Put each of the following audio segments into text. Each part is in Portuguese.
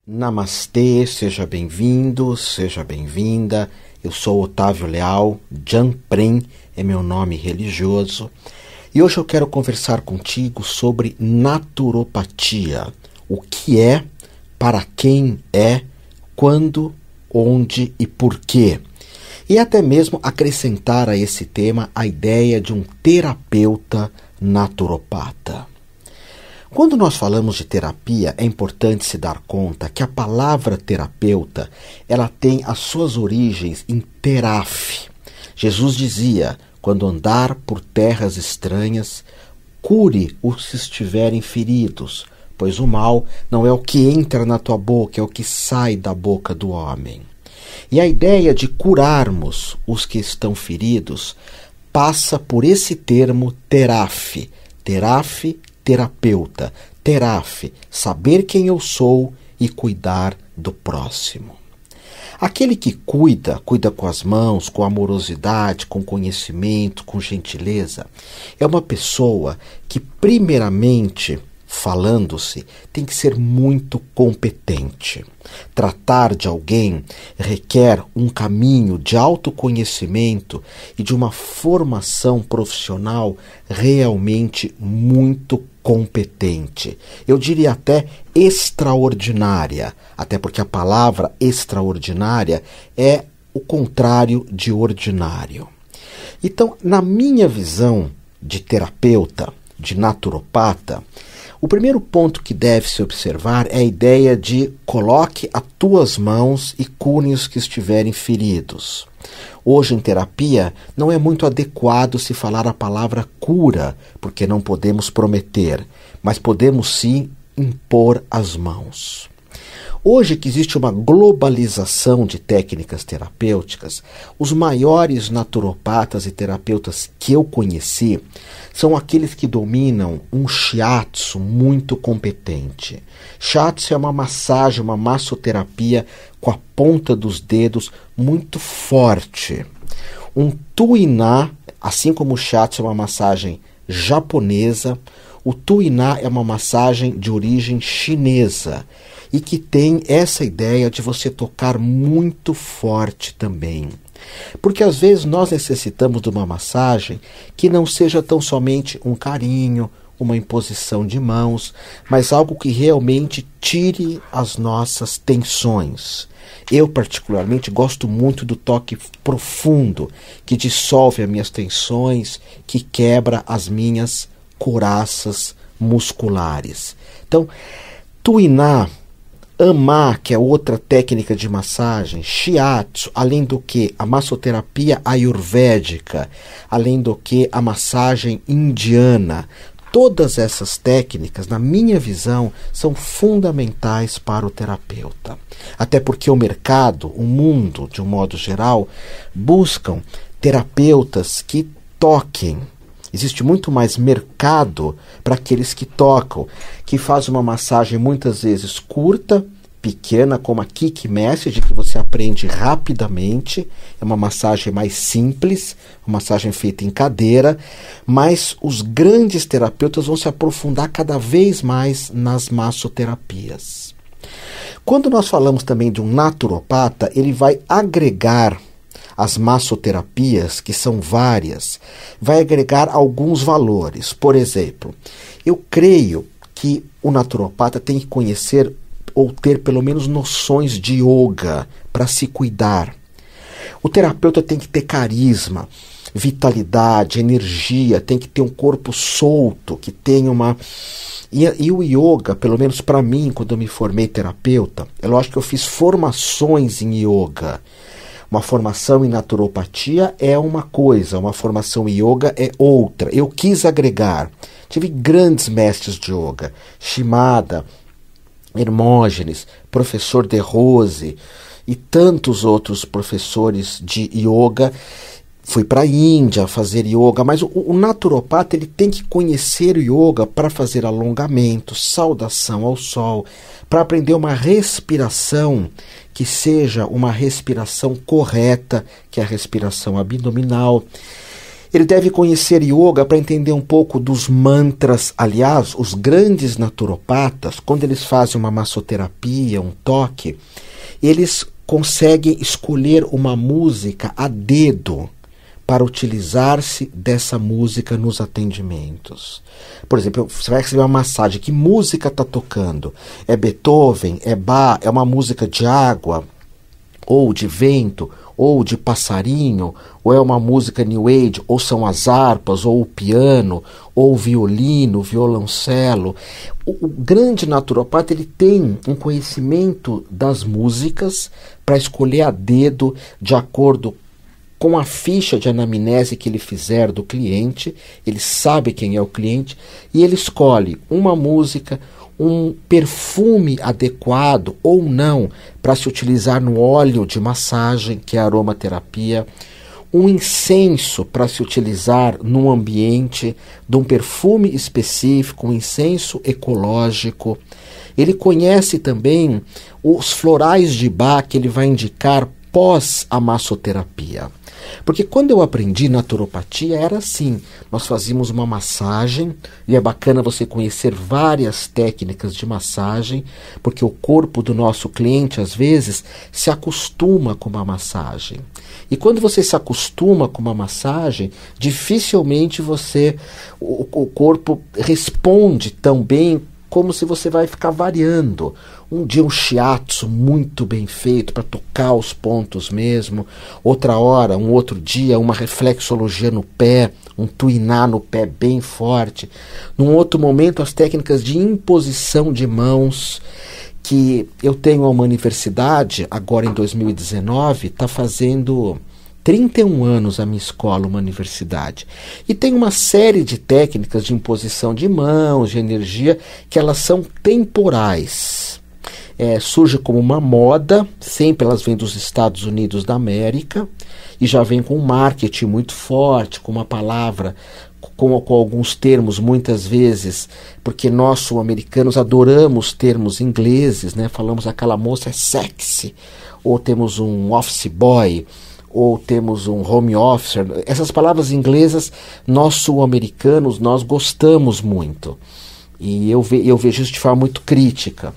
Namastê, seja bem-vindo, seja bem-vinda. Eu sou Otávio Leal, Janprem é meu nome religioso. E hoje eu quero conversar contigo sobre naturopatia. O que é, para quem é, quando, onde e por quê. E até mesmo acrescentar a esse tema a ideia de um terapeuta naturopata. Quando nós falamos de terapia, é importante se dar conta que a palavra terapeuta, ela tem as suas origens em teraf. Jesus dizia, quando andar por terras estranhas, cure os que estiverem feridos, pois o mal não é o que entra na tua boca, é o que sai da boca do homem. E a ideia de curarmos os que estão feridos passa por esse termo teraf. Teraf, terapeuta. Teraf, saber quem eu sou e cuidar do próximo. Aquele que cuida com as mãos, com amorosidade, com conhecimento, com gentileza, é uma pessoa que, primeiramente, falando-se, tem que ser muito competente. Tratar de alguém requer um caminho de autoconhecimento e de uma formação profissional realmente muito competente. Eu diria até extraordinária, até porque a palavra extraordinária é o contrário de ordinário. Então, na minha visão de terapeuta, de naturopata, o primeiro ponto que deve se observar é a ideia de coloque as tuas mãos e cure os que estiverem feridos. Hoje em terapia não é muito adequado se falar a palavra cura, porque não podemos prometer, mas podemos sim impor as mãos. Hoje que existe uma globalização de técnicas terapêuticas, os maiores naturopatas e terapeutas que eu conheci são aqueles que dominam um shiatsu muito competente. Shiatsu é uma massagem, uma massoterapia com a ponta dos dedos muito forte. Um tuiná, assim como o shiatsu é uma massagem japonesa, o tuiná é uma massagem de origem chinesa e que tem essa ideia de você tocar muito forte também. Porque às vezes nós necessitamos de uma massagem que não seja tão somente um carinho, uma imposição de mãos, mas algo que realmente tire as nossas tensões. Eu particularmente gosto muito do toque profundo, que dissolve as minhas tensões, que quebra as minhas couraças musculares. Então, tuiná, amá, que é outra técnica de massagem, shiatsu, além do que a massoterapia ayurvédica, além do que a massagem indiana, todas essas técnicas, na minha visão, são fundamentais para o terapeuta. Até porque o mercado, o mundo, de um modo geral, buscam terapeutas que toquem. Existe muito mais mercado para aqueles que tocam, que fazem uma massagem muitas vezes curta, pequena, como a Kick Message, que você aprende rapidamente. É uma massagem mais simples, uma massagem feita em cadeira, mas os grandes terapeutas vão se aprofundar cada vez mais nas massoterapias. Quando nós falamos também de um naturopata, ele vai agregar as massoterapias, que são várias, vai agregar alguns valores. Por exemplo, eu creio que o naturopata tem que conhecer ou ter pelo menos noções de yoga para se cuidar. O terapeuta tem que ter carisma, vitalidade, energia, tem que ter um corpo solto, que tenha uma... E o yoga, pelo menos para mim, quando eu me formei terapeuta, é lógico que eu fiz formações em yoga. Uma formação em naturopatia é uma coisa, uma formação em yoga é outra. Eu quis agregar. Tive grandes mestres de yoga, Shimada, Hermógenes, professor De Rose e tantos outros professores de yoga. Fui para a Índia fazer yoga, mas o naturopata ele tem que conhecer o yoga para fazer alongamento, saudação ao sol, para aprender uma respiração que seja uma respiração correta, que é a respiração abdominal. Ele deve conhecer yoga para entender um pouco dos mantras. Aliás, os grandes naturopatas, quando eles fazem uma massoterapia, um toque, eles conseguem escolher uma música a dedo para utilizar-se dessa música nos atendimentos. Por exemplo, você vai receber uma massagem, que música está tocando? É Beethoven? É Bach? É uma música de água? Ou de vento? Ou de passarinho? Ou é uma música New Age? Ou são as harpas? Ou o piano? Ou o violino, o violoncelo? O grande naturopata, ele tem um conhecimento das músicas para escolher a dedo de acordo com a ficha de anamnese que ele fizer do cliente. Ele sabe quem é o cliente e ele escolhe uma música, um perfume adequado ou não para se utilizar no óleo de massagem, que é a aromaterapia, um incenso para se utilizar num ambiente de um perfume específico, um incenso ecológico. Ele conhece também os florais de Bach que ele vai indicar pós a massoterapia. Porque quando eu aprendi naturopatia era assim, nós fazíamos uma massagem, e é bacana você conhecer várias técnicas de massagem, porque o corpo do nosso cliente às vezes se acostuma com uma massagem. E quando você se acostuma com uma massagem, dificilmente o corpo responde tão bem como se você vai ficar variando. Um dia um shiatsu muito bem feito para tocar os pontos mesmo, outra hora, um outro dia, uma reflexologia no pé, um tuiná no pé bem forte. Num outro momento, as técnicas de imposição de mãos, que eu tenho uma universidade, agora em 2019, está fazendo 31 anos a minha escola, uma universidade. E tem uma série de técnicas de imposição de mãos, de energia, que elas são temporais. Surge como uma moda, sempre elas vêm dos Estados Unidos da América, e já vem com um marketing muito forte, com uma palavra, com alguns termos muitas vezes, porque nós sul-americanos adoramos termos ingleses, né? Falamos aquela moça é sexy, ou temos um office boy, ou temos um home officer. Essas palavras inglesas, nós sul-americanos, nós gostamos muito. E eu vejo isso de forma muito crítica.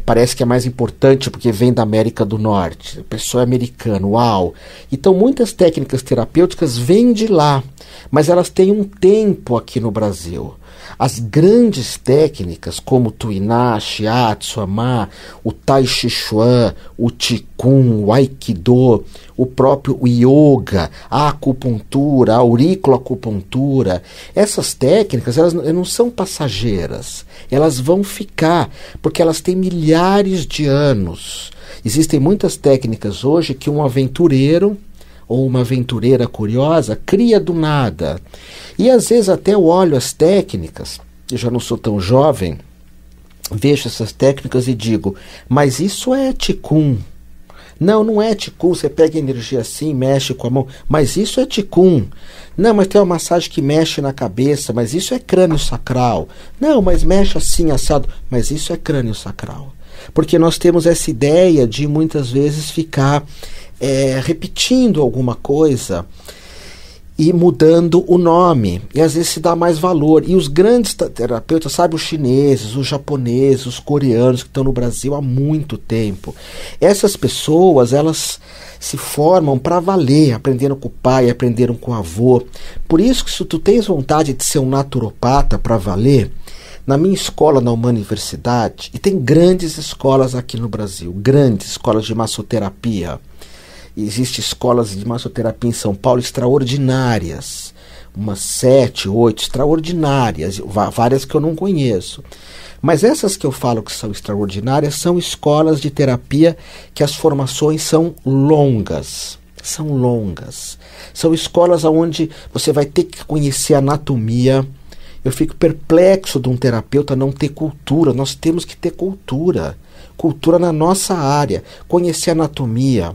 Parece que é mais importante porque vem da América do Norte. A pessoa é americana, uau! Então muitas técnicas terapêuticas vêm de lá, mas elas têm um tempo aqui no Brasil. As grandes técnicas como o tuiná, shiatsu, ama, o tai chi chuan, o qigong, o aikido, o próprio yoga, a acupuntura, a auriculoacupuntura, essas técnicas elas não são passageiras, elas vão ficar, porque elas têm milhares de anos. Existem muitas técnicas hoje que um aventureiro ou uma aventureira curiosa cria do nada. E às vezes até eu olho as técnicas, eu já não sou tão jovem, vejo essas técnicas e digo, mas isso é Qigong. Não, não é Qigong, você pega energia assim, mexe com a mão, mas isso é Qigong. Não, mas tem uma massagem que mexe na cabeça, mas isso é crânio sacral. Não, mas mexe assim, assado, mas isso é crânio sacral. Porque nós temos essa ideia de muitas vezes ficar repetindo alguma coisa e mudando o nome, e às vezes se dá mais valor. E os grandes terapeutas, sabe, os chineses, os japoneses, os coreanos que estão no Brasil há muito tempo, essas pessoas, elas se formam para valer, aprenderam com o pai, aprenderam com o avô. Por isso que se tu tens vontade de ser um naturopata para valer, na minha escola, na Humana Universidade, e tem grandes escolas aqui no Brasil, grandes escolas de massoterapia. Existem escolas de massoterapia em São Paulo extraordinárias, umas 7, 8 extraordinárias, várias que eu não conheço. Mas essas que eu falo que são extraordinárias são escolas de terapia que as formações são longas. São longas. São escolas onde você vai ter que conhecer anatomia. Eu fico perplexo de um terapeuta não ter cultura. Nós temos que ter cultura. Cultura na nossa área. Conhecer anatomia.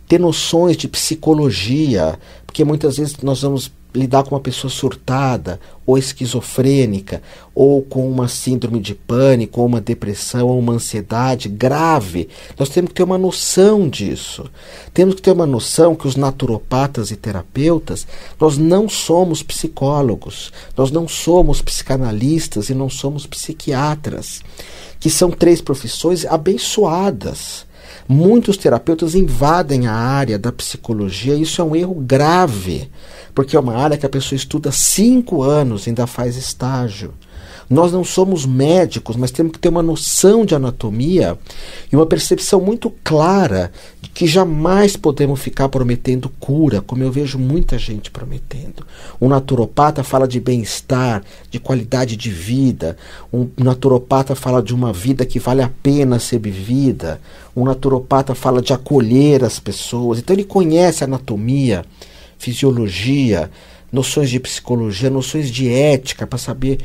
Ter noções de psicologia. Porque muitas vezes nós vamos lidar com uma pessoa surtada, ou esquizofrênica, ou com uma síndrome de pânico, ou uma depressão, ou uma ansiedade grave, nós temos que ter uma noção disso. Temos que ter uma noção que os naturopatas e terapeutas, nós não somos psicólogos, nós não somos psicanalistas e não somos psiquiatras, que são 3 profissões abençoadas. Muitos terapeutas invadem a área da psicologia e isso é um erro grave, porque é uma área que a pessoa estuda 5 anos e ainda faz estágio. Nós não somos médicos, mas temos que ter uma noção de anatomia e uma percepção muito clara de que jamais podemos ficar prometendo cura, como eu vejo muita gente prometendo. Um naturopata fala de bem-estar, de qualidade de vida. Um naturopata fala de uma vida que vale a pena ser vivida. Um naturopata fala de acolher as pessoas. Então ele conhece anatomia, fisiologia, noções de psicologia, noções de ética, para saber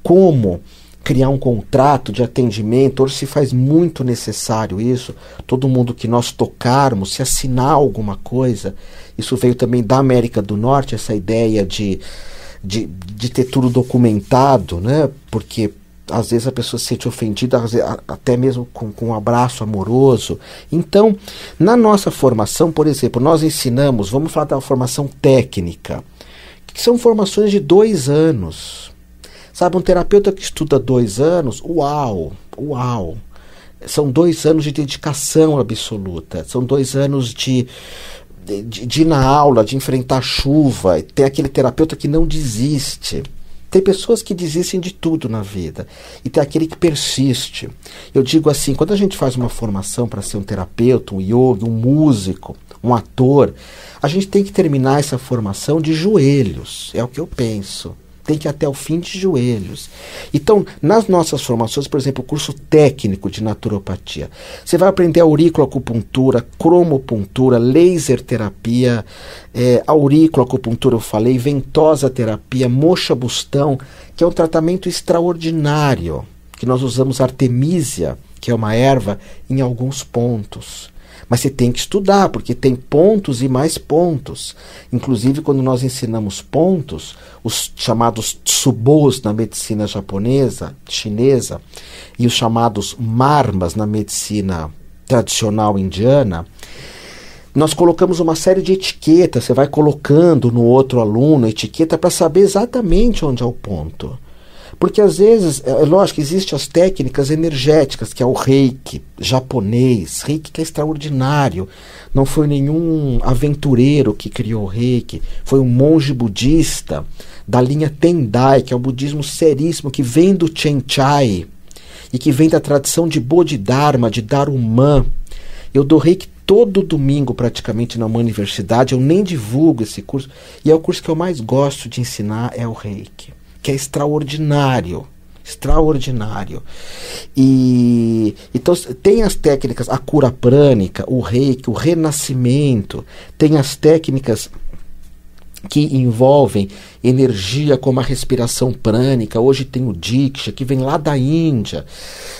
como criar um contrato de atendimento. Hoje se faz muito necessário isso. Todo mundo que nós tocarmos, se assinar alguma coisa, isso veio também da América do Norte, essa ideia de ter tudo documentado, né? Porque às vezes a pessoa se sente ofendida, até mesmo com um abraço amoroso. Então, na nossa formação, por exemplo, nós ensinamos, vamos falar da formação técnica, que são formações de 2 anos. Sabe, um terapeuta que estuda 2 anos, uau! São 2 anos de dedicação absoluta, são 2 anos de ir na aula, de enfrentar chuva. Tem aquele terapeuta que não desiste. Tem pessoas que desistem de tudo na vida. E tem aquele que persiste. Eu digo assim, quando a gente faz uma formação para ser um terapeuta, um yogi, um músico, um ator, a gente tem que terminar essa formação de joelhos. É o que eu penso. Tem que ir até o fim de joelhos. Então, nas nossas formações, por exemplo, o curso técnico de naturopatia, você vai aprender auriculoacupuntura, cromopuntura, laser terapia, auriculoacupuntura eu falei, ventosa terapia, moxa bustão, que é um tratamento extraordinário, que nós usamos artemisia, que é uma erva, em alguns pontos. Mas você tem que estudar, porque tem pontos e mais pontos. Inclusive, quando nós ensinamos pontos, os chamados tsubos na medicina japonesa, chinesa, e os chamados marmas na medicina tradicional indiana, nós colocamos uma série de etiquetas. Você vai colocando no outro aluno a etiqueta para saber exatamente onde é o ponto. Porque às vezes, é lógico, existem as técnicas energéticas, que é o reiki japonês, reiki que é extraordinário. Não foi nenhum aventureiro que criou o reiki, foi um monge budista da linha Tendai, que é um budismo seríssimo, que vem do Chenchai e que vem da tradição de Bodhidharma, de Darumã. Eu dou reiki todo domingo praticamente numa universidade, eu nem divulgo esse curso, e é o curso que eu mais gosto de ensinar, é o reiki, que é extraordinário. E então tem as técnicas, a cura prânica, o reiki, o renascimento, tem as técnicas que envolvem energia como a respiração prânica. Hoje tem o Diksha, que vem lá da Índia,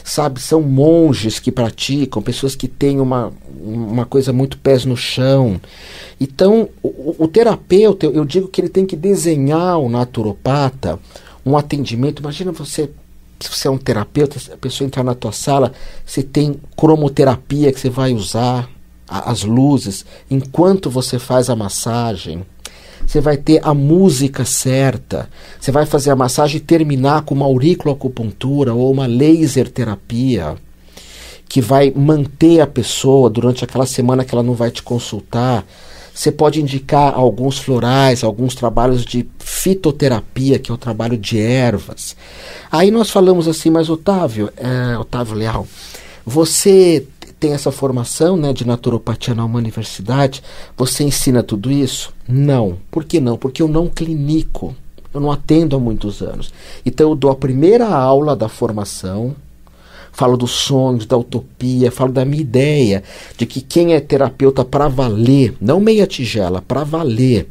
sabe? São monges que praticam, pessoas que têm uma coisa muito pés no chão. Então, o terapeuta, eu digo que ele tem que desenhar o naturopata um atendimento. Imagina você, se você é um terapeuta, a pessoa entrar na tua sala, você tem cromoterapia que você vai usar, as luzes, enquanto você faz a massagem. Você vai ter a música certa, você vai fazer a massagem e terminar com uma auriculoacupuntura ou uma laser terapia, que vai manter a pessoa durante aquela semana que ela não vai te consultar. Você pode indicar alguns florais, alguns trabalhos de fitoterapia, que é o trabalho de ervas. Aí nós falamos assim, mas Otávio Leal, você tem essa formação, né, de naturopatia numa universidade, você ensina tudo isso? Não. Por que não? Porque eu não clinico, eu não atendo há muitos anos. Então eu dou a primeira aula da formação, falo dos sonhos, da utopia, falo da minha ideia de que quem é terapeuta para valer, não meia tigela, para valer.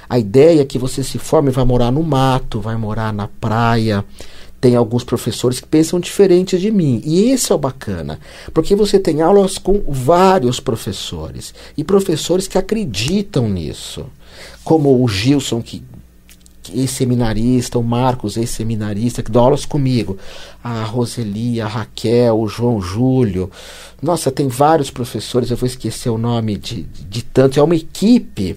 A ideia é que você se forme e vai morar no mato, vai morar na praia. Tem alguns professores que pensam diferente de mim. E esse é o bacana, porque você tem aulas com vários professores, e professores que acreditam nisso. Como o Gilson, que ex-seminarista, o Marcos, ex-seminarista, que dá aulas comigo, a Roseli, a Raquel, o João Júlio. Nossa, tem vários professores, eu vou esquecer o nome de tantos. É uma equipe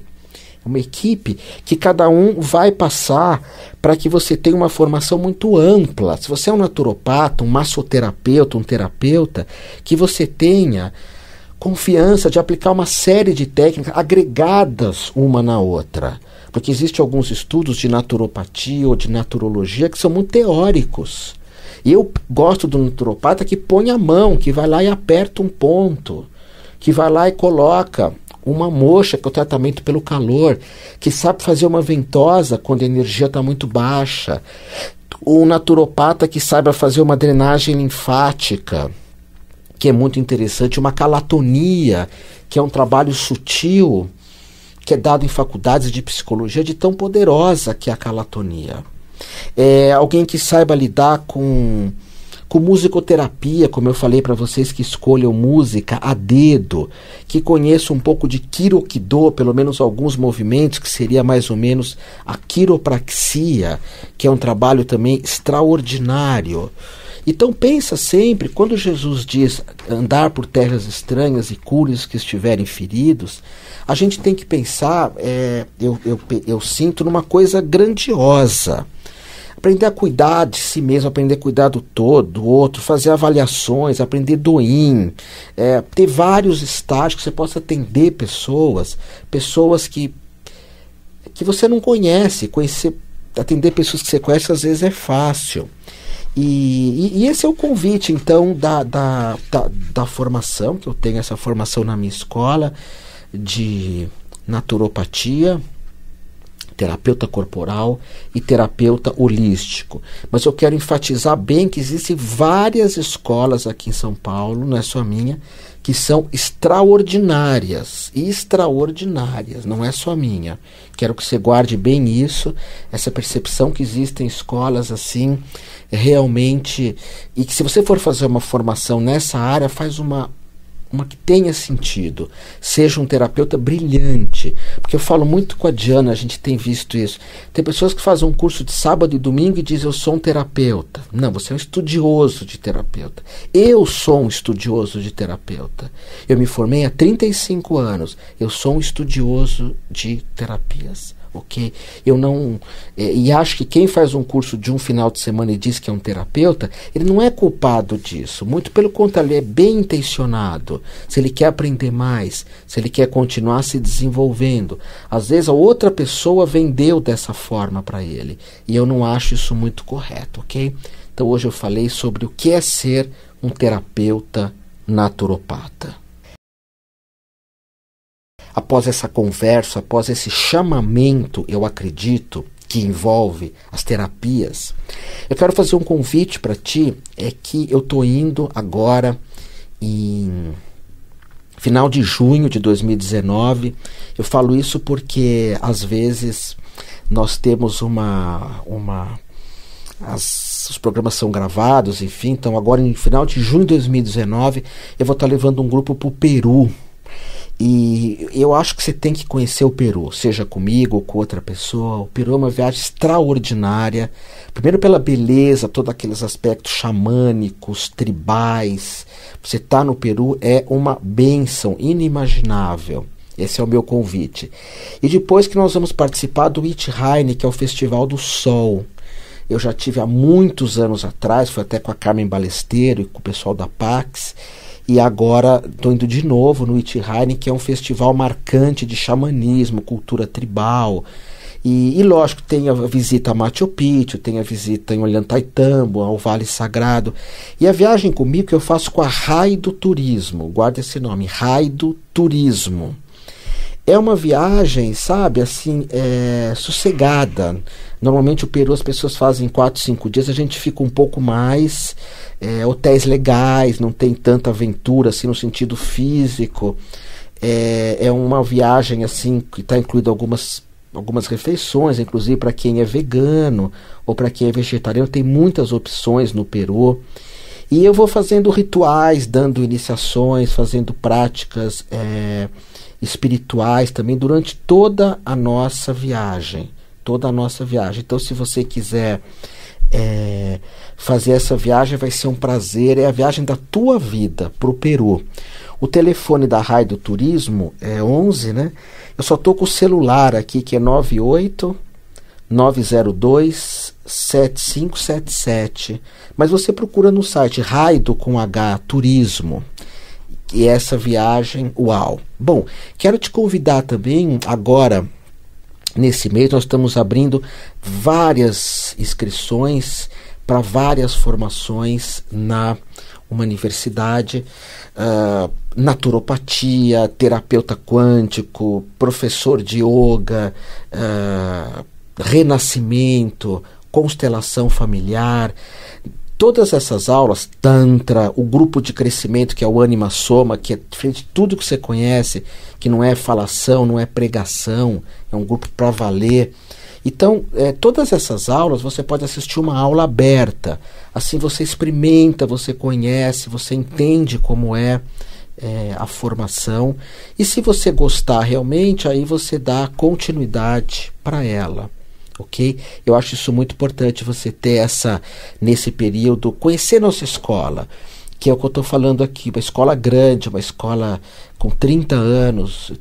que cada um vai passar para que você tenha uma formação muito ampla. Se você é um naturopata, um massoterapeuta, um terapeuta, que você tenha confiança de aplicar uma série de técnicas agregadas uma na outra. Porque existem alguns estudos de naturopatia ou de naturologia que são muito teóricos. E eu gosto do naturopata que põe a mão, que vai lá e aperta um ponto, que vai lá e coloca uma moxa, que é o tratamento pelo calor, que sabe fazer uma ventosa quando a energia está muito baixa. Um naturopata que saiba fazer uma drenagem linfática, que é muito interessante, uma calatonia, que é um trabalho sutil, que é dado em faculdades de psicologia, de tão poderosa que é a calatonia. Alguém que saiba lidar com musicoterapia, como eu falei para vocês, que escolham música a dedo, que conheçam um pouco de quiroquidô, pelo menos alguns movimentos, que seria mais ou menos a quiropraxia, que é um trabalho também extraordinário. Então pensa sempre, quando Jesus diz andar por terras estranhas e cure os que estiverem feridos, a gente tem que pensar, eu sinto, numa coisa grandiosa. Aprender a cuidar de si mesmo, aprender a cuidar do outro, fazer avaliações, aprender doim, ter vários estágios que você possa atender pessoas que você não conhece. Atender pessoas que você conhece às vezes é fácil. E esse é o convite, então, da formação, que eu tenho essa formação na minha escola de naturopatia, terapeuta corporal e terapeuta holístico. Mas eu quero enfatizar bem que existem várias escolas aqui em São Paulo, não é só a minha, que são extraordinárias, não é só a minha. Quero que você guarde bem isso, essa percepção que existem escolas assim, realmente, e que se você for fazer uma formação nessa área, faz uma que tenha sentido, seja um terapeuta brilhante, porque eu falo muito com a Diana, a gente tem visto isso, tem pessoas que fazem um curso de sábado e domingo e dizem eu sou um terapeuta. Não, você é um estudioso de terapeuta. Eu sou um estudioso de terapeuta, eu me formei há 35 anos, eu sou um estudioso de terapias. Ok? Eu não. E acho que quem faz um curso de um final de semana e diz que é um terapeuta, ele não é culpado disso. Muito pelo contrário, ele é bem intencionado. Se ele quer aprender mais, se ele quer continuar se desenvolvendo. Às vezes a outra pessoa vendeu dessa forma para ele. E eu não acho isso muito correto, ok? Então hoje eu falei sobre o que é ser um terapeuta naturopata. Após essa conversa, após esse chamamento, eu acredito, que envolve as terapias, eu quero fazer um convite para ti, que eu estou indo agora em final de junho de 2019. Eu falo isso porque, às vezes, nós temos os programas são gravados, enfim, então agora em final de junho de 2019, eu vou estar levando um grupo para o Peru. E eu acho que você tem que conhecer o Peru, seja comigo ou com outra pessoa. O Peru é uma viagem extraordinária, primeiro pela beleza, todos aqueles aspectos xamânicos, tribais. Você está no Peru é uma bênção inimaginável. Esse é o meu convite. E depois que nós vamos participar do Ithaine, que é o Festival do Sol. Eu já tive há muitos anos atrás, foi até com a Carmen Balesteiro e com o pessoal da Pax. E agora estou indo de novo no Ithaine, que é um festival marcante de xamanismo, cultura tribal. E lógico, tem a visita a Machu Picchu, tem a visita em Ollantaytambo, ao Vale Sagrado. E a viagem comigo que eu faço com a Raido Turismo, guarda esse nome, Raido Turismo. É uma viagem, sabe, assim, sossegada. Normalmente o Peru as pessoas fazem 4, 5 dias, a gente fica um pouco mais, hotéis legais, não tem tanta aventura assim no sentido físico. É uma viagem assim que está incluído algumas refeições, inclusive para quem é vegano ou para quem é vegetariano, tem muitas opções no Peru. E eu vou fazendo rituais, dando iniciações, fazendo práticas espirituais também durante toda a nossa viagem. toda a nossa viagem. Então, se você quiser fazer essa viagem, vai ser um prazer, é a viagem da tua vida para o Peru. O telefone da Raio do Turismo é 11, né? Eu só estou com o celular aqui, que é 98-902-7577. Mas você procura no site Raio com H Turismo. E essa viagem, uau! Bom, quero te convidar também, agora, nesse mês, nós estamos abrindo várias inscrições para várias formações na uma universidade, naturopatia, terapeuta quântico, professor de yoga, renascimento, constelação familiar. Todas essas aulas, Tantra, o grupo de crescimento que é o Anima Soma, que é diferente de tudo que você conhece, que não é falação, não é pregação, é um grupo para valer. Então, todas essas aulas você pode assistir uma aula aberta. Assim você experimenta, você conhece, você entende como é a formação. E se você gostar realmente, aí você dá continuidade para ela. Ok? Eu acho isso muito importante, você ter nesse período, conhecer nossa escola, que é o que eu estou falando aqui, uma escola grande, uma escola com 30 anos,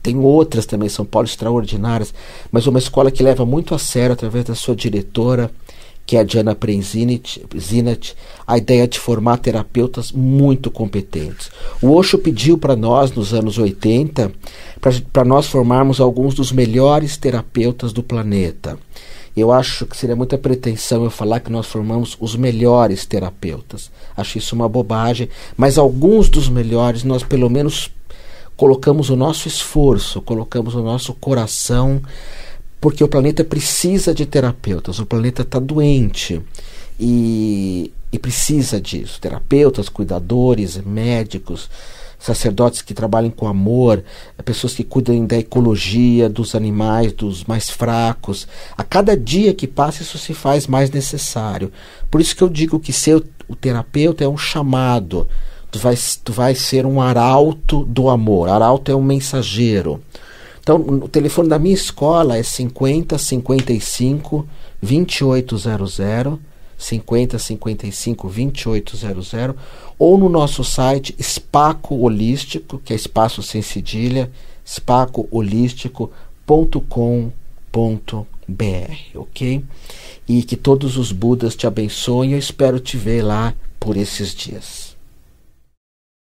tem outras também, São Paulo, extraordinárias, mas uma escola que leva muito a sério, através da sua diretora, que é a Diana Prenzinat, a ideia de formar terapeutas muito competentes. O Osho pediu para nós, nos anos 80, para nós formarmos alguns dos melhores terapeutas do planeta. Eu acho que seria muita pretensão eu falar que nós formamos os melhores terapeutas. Acho isso uma bobagem, mas alguns dos melhores nós pelo menos colocamos o nosso esforço, colocamos o nosso coração, porque o planeta precisa de terapeutas, o planeta está doente e precisa disso. Terapeutas, cuidadores, médicos, sacerdotes que trabalhem com amor, pessoas que cuidem da ecologia, dos animais, dos mais fracos. A cada dia que passa isso se faz mais necessário. Por isso que eu digo que ser o terapeuta é um chamado. Tu vai ser um arauto do amor. Arauto é um mensageiro. Então, o telefone da minha escola é 50 55 2800, 50 55 2800, ou no nosso site Spaco Holístico, que é espaço sem cedilha, spacoholístico.com.br, ok? E que todos os Budas te abençoem. Eu espero te ver lá por esses dias.